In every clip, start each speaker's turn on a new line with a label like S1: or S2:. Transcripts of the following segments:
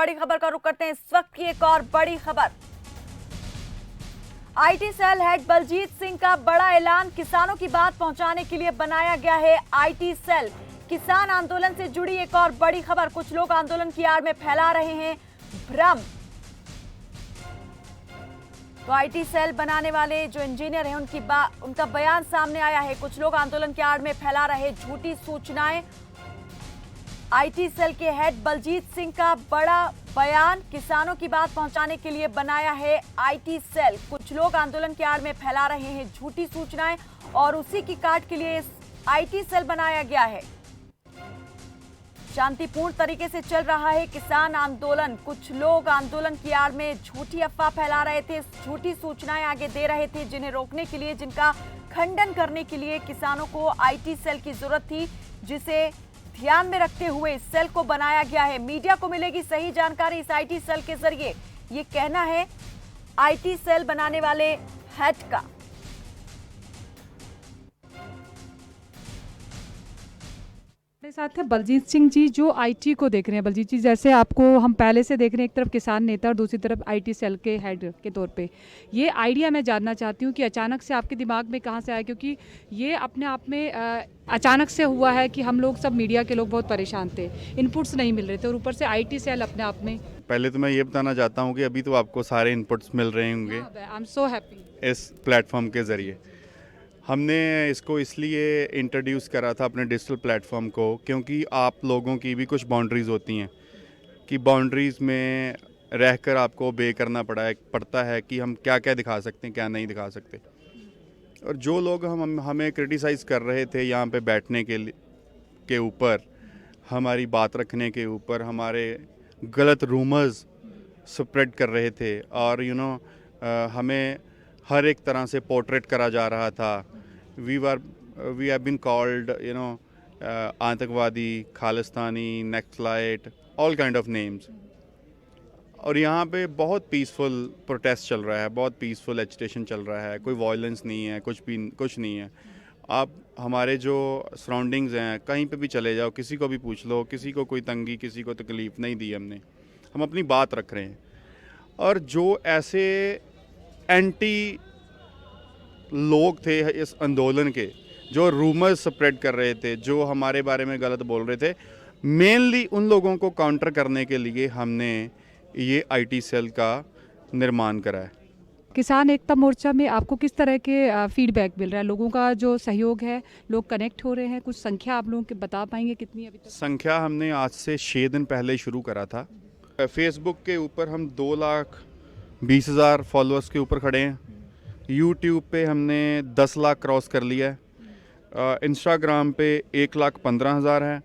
S1: बड़ी खबर का रुख करते हैं इस वक्त की एक और बड़ी खबर। IT cell head Baljeet Singh का बड़ा ऐलान, किसानों की बात पहुंचाने के लिए बनाया गया है आईटी सेल। किसान आंदोलन से जुड़ी एक और बड़ी खबर, कुछ लोग आंदोलन की आड़ में फैला रहे हैं भ्रम। तो आईटी सेल बनाने वाले जो इंजीनियर हैं उनका बयान सामने आया है। कुछ लोग आंदोलन की आड़ में फैला रहे झूठी सूचनाएं। आईटी सेल के हेड बलजीत सिंह का बड़ा बयान, किसानों की बात पहुंचाने के लिए बनाया है आईटी सेल। कुछ लोग आंदोलन की आड़ में फैला रहे हैं झूठी सूचनाएं और उसी की काट के लिए इस आईटी सेल बनाया गया है। शांतिपूर्ण तरीके से चल रहा है किसान आंदोलन। कुछ लोग आंदोलन की आड़ में झूठी अफवाह फैला रहे थे, झूठी सूचनाएं आगे दे रहे थे, जिन्हें रोकने के लिए, जिनका खंडन करने के लिए किसानों को आईटी सेल की जरूरत थी, जिसे ध्यान में रखते हुए इस सेल को बनाया गया है। मीडिया को मिलेगी सही जानकारी इस आईटी सेल के जरिए, ये कहना है आईटी सेल बनाने वाले हेड का।
S2: मेरे साथ है बलजीत सिंह जी, जो आईटी को देख रहे हैं। बलजीत जी, जैसे आपको हम पहले से देख रहे हैं, एक तरफ किसान नेता और दूसरी तरफ आईटी सेल के हेड के तौर पे, ये आइडिया मैं जानना चाहती हूँ कि अचानक से आपके दिमाग में कहाँ से आया, क्योंकि ये अपने आप में अचानक से हुआ है कि हम लोग सब मीडिया के लोग बहुत परेशान थे, इनपुट्स नहीं मिल रहे थे और ऊपर से आईटी सेल अपने आप में।
S3: पहले तो मैं ये बताना चाहता हूँ कि अभी तो आपको सारे इनपुट्स मिल रहे होंगे
S2: आई एम सो हैप्पी
S3: इस प्लेटफॉर्म के ज़रिए। हमने इसको इसलिए इंट्रोड्यूस करा था अपने डिजिटल प्लेटफॉर्म को, क्योंकि आप लोगों की भी कुछ बाउंड्रीज़ होती हैं कि बाउंड्रीज़ में रहकर आपको ओबे करना पड़ता है कि हम क्या क्या दिखा सकते हैं, क्या नहीं दिखा सकते। और जो लोग हमें क्रिटिसाइज़ कर रहे थे यहाँ पे बैठने के ऊपर, हमारी बात रखने के ऊपर, हमारे गलत रूमर्स स्प्रेड कर रहे थे और हमें हर एक तरह से पोर्ट्रेट करा जा रहा था। वी हैव बीन कॉल्ड आतंकवादी, Khalistani, naxalite, all kind of names. और यहाँ पे बहुत पीसफुल प्रोटेस्ट चल रहा है, बहुत पीसफुल एजिटेशन चल रहा है, कोई वायलेंस नहीं है, कुछ नहीं है। आप हमारे जो सराउंडिंग्स हैं, कहीं पे भी चले जाओ, किसी को भी पूछ लो, किसी को कोई तंगी, किसी को तकलीफ़ नहीं दी हमने। हम अपनी बात रख रहे हैं। और जो ऐसे एंटी लोग थे इस आंदोलन के, जो रूमर्स स्प्रेड कर रहे थे, जो हमारे बारे में गलत बोल रहे थे, मेनली उन लोगों को काउंटर करने के लिए हमने ये आईटी सेल का निर्माण करा है।
S2: किसान एकता मोर्चा में आपको किस तरह के फीडबैक मिल रहा है? लोगों का जो सहयोग है, लोग कनेक्ट हो रहे हैं? कुछ संख्या आप लोगों के बता पाएंगे कितनी अभी तक?
S3: संख्या हमने आज से 6 दिन पहले शुरू करा था। फेसबुक के ऊपर हम 2,20,000 फॉलोअर्स के ऊपर खड़े हैं। यूट्यूब पे हमने 10 लाख क्रॉस कर लिया है। इंस्टाग्राम पे 1,15,000 है।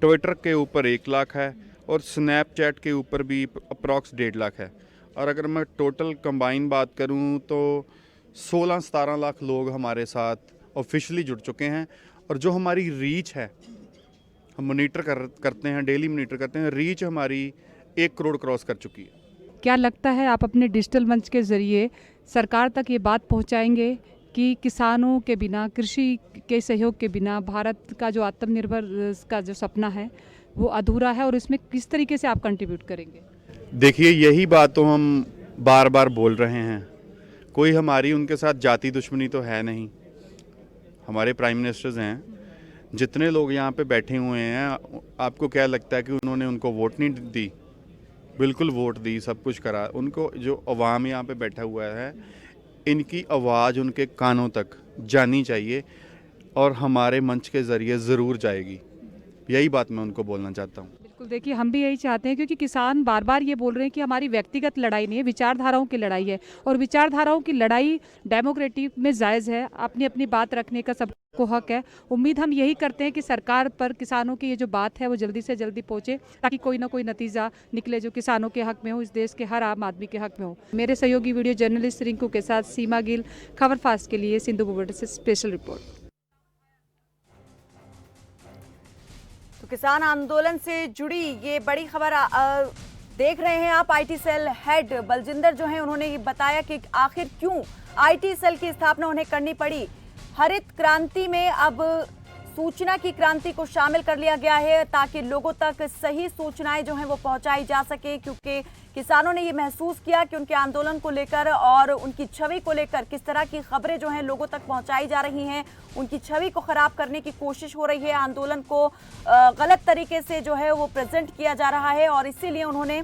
S3: ट्विटर के ऊपर 1 लाख है और स्नैपचैट के ऊपर भी अप्रॉक्स 1.5 लाख है। और अगर मैं टोटल कंबाइन बात करूं तो 16-17 लाख लोग हमारे साथ ऑफिशियली जुड़ चुके हैं। और जो हमारी रीच है, हम मॉनिटर करते हैं, डेली मॉनिटर करते हैं, रीच हमारी 1 करोड़ क्रॉस कर चुकी है।
S2: क्या लगता है आप अपने डिजिटल मंच के ज़रिए सरकार तक ये बात पहुंचाएंगे कि किसानों के बिना, कृषि के सहयोग के बिना भारत का जो आत्मनिर्भर का जो सपना है वो अधूरा है, और इसमें किस तरीके से आप कंट्रीब्यूट करेंगे?
S3: देखिए, यही बात तो हम बार बार बोल रहे हैं। कोई हमारी उनके साथ जाति दुश्मनी तो है नहीं। हमारे प्राइम मिनिस्टर्स हैं, जितने लोग यहाँ पे बैठे हुए हैं, आपको क्या लगता है कि उन्होंने उनको वोट नहीं दी? बिल्कुल वोट दी, सब कुछ करा। उनको जो अवाम यहाँ पे बैठा हुआ है, इनकी आवाज़ उनके कानों तक जानी चाहिए और हमारे मंच के ज़रिए ज़रूर जाएगी। यही बात मैं उनको बोलना चाहता हूँ।
S2: बिल्कुल, देखिए हम भी यही चाहते हैं, क्योंकि किसान बार बार ये बोल रहे हैं कि हमारी व्यक्तिगत लड़ाई नहीं है, विचारधाराओं की लड़ाई है, और विचारधाराओं की लड़ाई डेमोक्रेटिक में जायज़ है, अपनी अपनी बात रखने का सबको हक है। उम्मीद हम यही करते हैं कि सरकार पर किसानों की ये जो बात है वो जल्दी से जल्दी पहुंचे, ताकि कोई ना कोई नतीजा निकले जो किसानों के हक में हो, इस देश के हर आम आदमी के हक में हो। मेरे सहयोगी वीडियो जर्नलिस्ट रिंकू के साथ सीमा गिल, खबर फास्ट के लिए सिंधु बुबड़ से स्पेशल रिपोर्ट।
S1: तो किसान आंदोलन से जुड़ी ये बड़ी खबर देख रहे हैं आप। आईटी सेल हेड बलजिंदर जो हैं, उन्होंने ये बताया कि आखिर क्यों आईटी सेल की स्थापना उन्हें करनी पड़ी। हरित क्रांति में अब सूचना की क्रांति को शामिल कर लिया गया है ताकि लोगों तक सही सूचनाएं जो हैं वो पहुंचाई जा सके, क्योंकि किसानों ने ये महसूस किया कि उनके आंदोलन को लेकर और उनकी छवि को लेकर किस तरह की खबरें जो हैं लोगों तक पहुंचाई जा रही हैं, उनकी छवि को खराब करने की कोशिश हो रही है, आंदोलन को गलत तरीके से जो है वो प्रेजेंट किया जा रहा है। और इसीलिए उन्होंने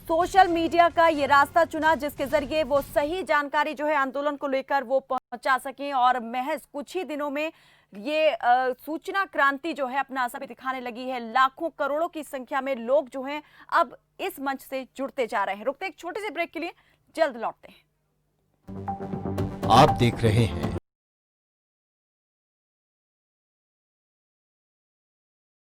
S1: सोशल मीडिया का ये रास्ता चुना जिसके जरिए वो सही जानकारी जो है आंदोलन को लेकर वो पहुंचा सकें। और महज कुछ ही दिनों में ये सूचना क्रांति जो है अपना असर दिखाने लगी है। लाखों करोड़ों की संख्या में लोग जो हैं अब इस मंच से जुड़ते जा रहे हैं। रुकते एक छोटे से ब्रेक के लिए, जल्द लौटते हैं।
S4: आप देख रहे हैं